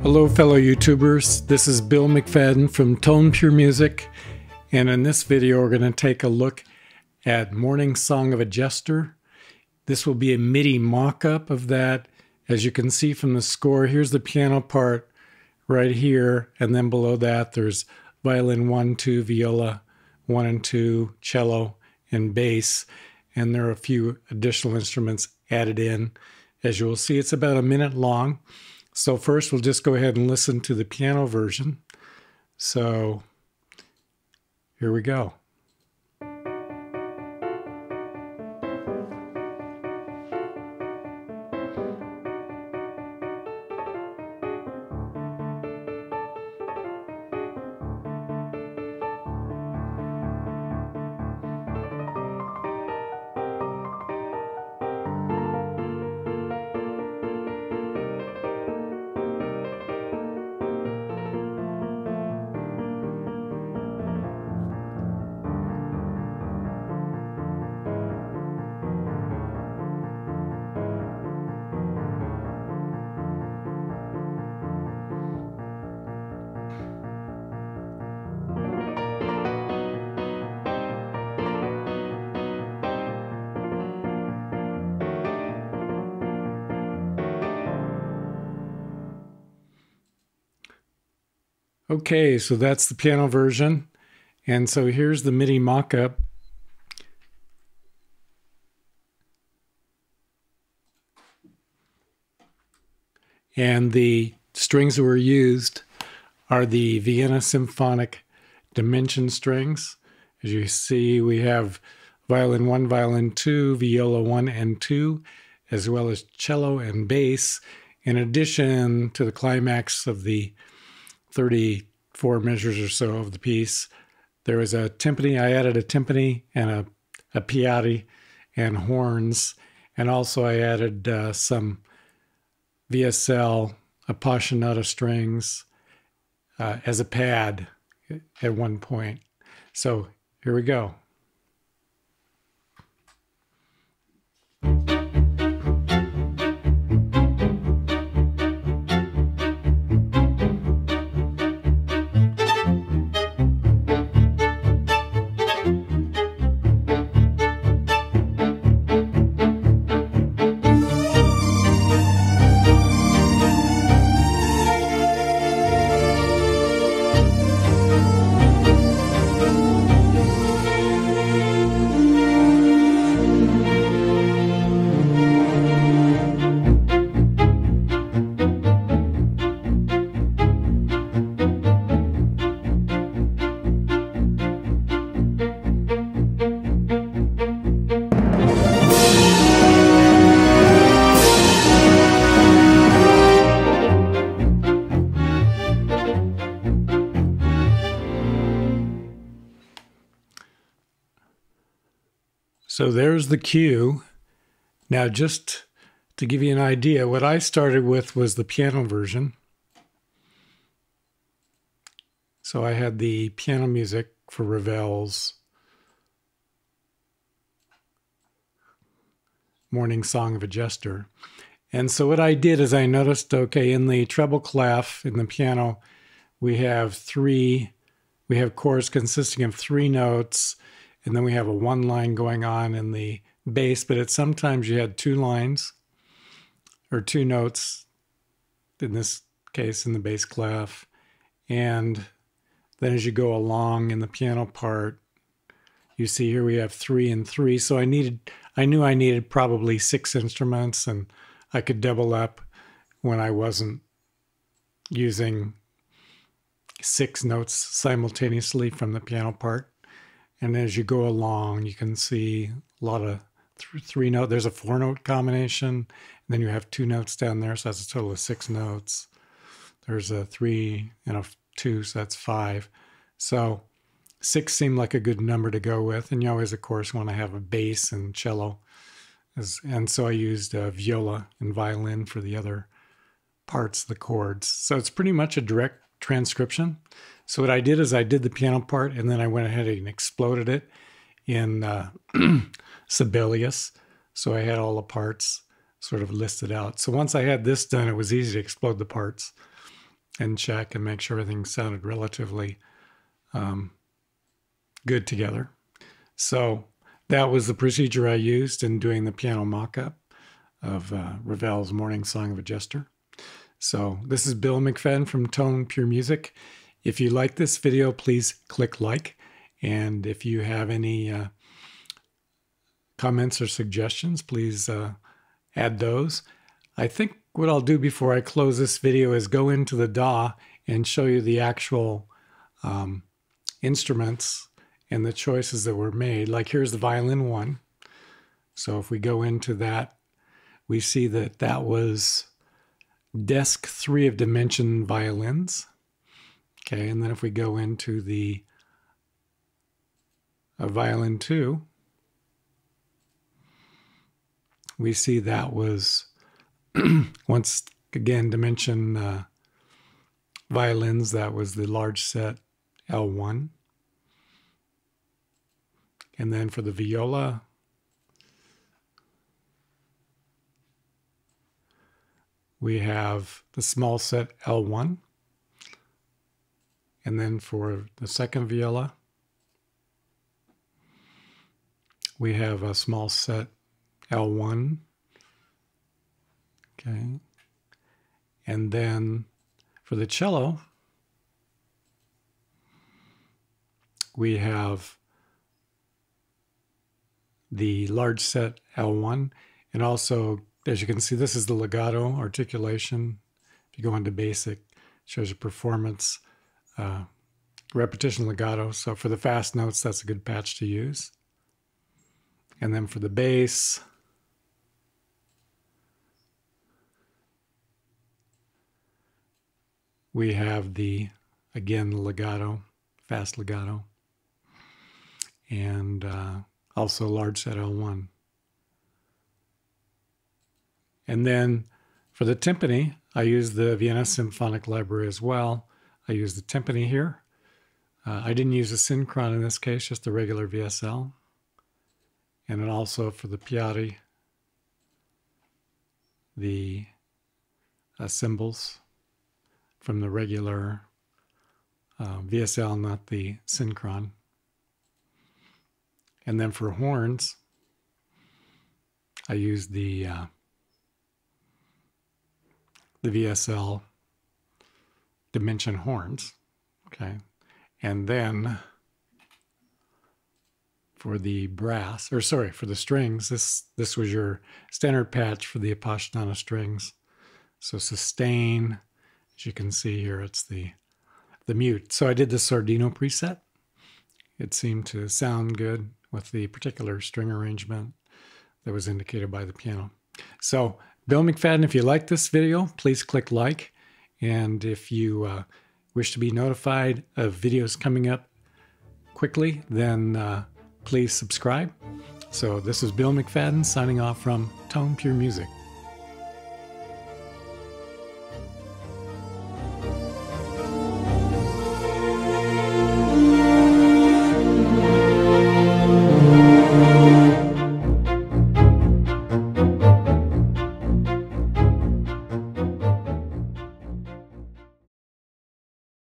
Hello fellow YouTubers, this is Bill McFadden from Tone Pure Music, and in this video we're going to take a look at Morning Song of a Jester. This will be a Midi mock-up of that. As you can see from the score, here's the piano part right here, and then below that there's violin 1, 2, viola 1 and 2, cello, and bass, and there are a few additional instruments added in. As you will see, it's about a minute long. So first we'll just go ahead and listen to the piano version. So here we go. Okay, so that's the piano version. And so here's the Midi mock-up. And the strings that were used are the Vienna Symphonic Dimension strings. As you see, we have violin 1, violin 2, viola 1 and 2, as well as cello and bass, in addition to the climax of the 34 measures or so of the piece. There was a timpani. I added a timpani and a piatti and horns. And also I added some VSL appassionata strings as a pad at one point. So here we go. So there's the cue. Now, just to give you an idea, what I started with was the piano version. So I had the piano music for Ravel's Morning Song of a Jester. And so what I did is I noticed, okay, in the treble clef in the piano, we have chords consisting of 3 notes. And then we have a 1 line going on in the bass, but sometimes you had 2 lines or 2 notes, in this case in the bass clef. And then as you go along in the piano part, you see here we have 3 and 3. So I knew I needed probably 6 instruments, and I could double up when I wasn't using 6 notes simultaneously from the piano part. And as you go along, you can see a lot of 3 note. There's a 4 note combination, and then you have 2 notes down there, so that's a total of 6 notes. There's a 3 and a 2, so that's 5. So 6 seemed like a good number to go with, and you always, of course, want to have a bass and cello. And so I used viola and violin for the other parts of the chords. So it's pretty much a direct transcription. So what I did is I did the piano part, and then I went ahead and exploded it in Sibelius. So I had all the parts sort of listed out. So once I had this done, it was easy to explode the parts. and check and make sure everything sounded relatively good together. So that was the procedure I used in doing the piano mock-up of Ravel's Morning Song of a Jester. So this is Bill McFadden from Tone Pure Music. If you like this video, please click like. And if you have any comments or suggestions, please add those. I think what I'll do before I close this video is go into the DAW and show you the actual instruments and the choices that were made. Like here's the violin one. So if we go into that, we see that that was desk 3 of Dimension violins. Okay, and then if we go into the violin 2, we see that was once again Dimension violins. That was the large set L1. And then for the viola, we have the small set L1. And then for the second viola, we have a small set L1. Okay. And then for the cello, we have the large set L1. And also, as you can see, this is the legato articulation. If you go into basic, it shows you performance, repetition legato. So for the fast notes, that's a good patch to use. And then for the bass, we have the, again, the legato, fast legato, and also large set L1. And then for the timpani, I use the Vienna Symphonic Library as well. I use the timpani here. I didn't use a synchron in this case, just the regular VSL. And then also for the Piatti, the cymbals from the regular VSL, not the synchron. And then for horns, I use the VSL Dimension horns. Okay, and then for the brass, or sorry, for the strings, this was your standard patch for the Appassionata strings. So sustain, as you can see here, it's the mute. So I did the Sordino preset. It seemed to sound good with the particular string arrangement that was indicated by the piano. So Bill McFadden, if you like this video, please click like. And if you wish to be notified of videos coming up quickly, then please subscribe. So this is Bill McFadden signing off from Tone Pure Music.